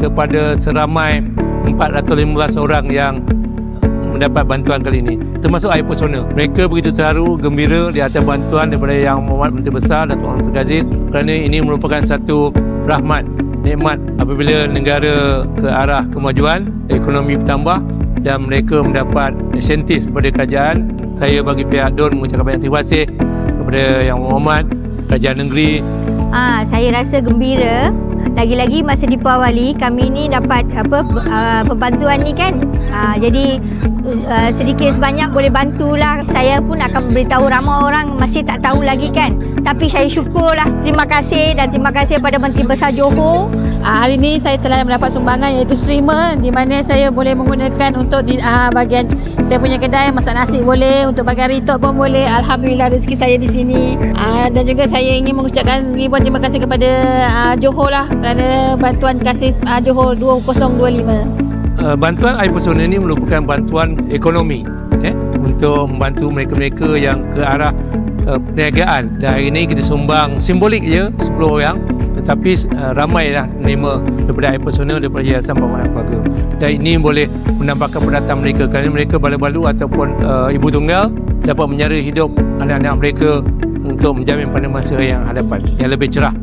kepada seramai 415 orang yang mendapat bantuan kali ini, termasuk air pesona. Mereka begitu terharu, gembira di atas bantuan daripada Yang Mohd Menteri Besar Datuk Anwar Aziz, kerana ini merupakan satu rahmat, nikmat apabila negara ke arah kemajuan, ekonomi bertambah dan mereka mendapat insentif daripada kerajaan. Saya bagi pihak DUN mengucapkan banyak terima kasih kepada Yang Mohd, Kerajaan Negeri. Saya rasa gembira. Lagi-lagi masa Deepawali kami ni dapat pembantuan ni kan. Jadi sedikit sebanyak boleh bantulah. Saya pun akan beritahu, ramai orang masih tak tahu lagi kan. Tapi saya syukurlah. Terima kasih dan terima kasih pada Menteri Besar Johor. Hari ini saya telah mendapat sumbangan iaitu streamer, di mana saya boleh menggunakan untuk di bahagian saya punya kedai, masak nasi boleh, untuk bahagian retok pun boleh. Alhamdulillah rezeki saya di sini. Dan juga saya ingin mengucapkan ribuan terima kasih kepada Johor lah kerana bantuan kasih Johor 2025. Bantuan air pesona ini merupakan bantuan ekonomi untuk membantu mereka-mereka yang ke arah perniagaan. Dan hari ini kita sumbang simbolik je 10 orang, tetapi ramailah menerima daripada air pesona daripada Yayasan Pembangunan Keluarga. Dan ini boleh menampakkan pendatang mereka kerana mereka balu-balu ataupun ibu tunggal dapat menyara hidup anak-anak mereka untuk menjamin pada masa yang hadapan yang lebih cerah.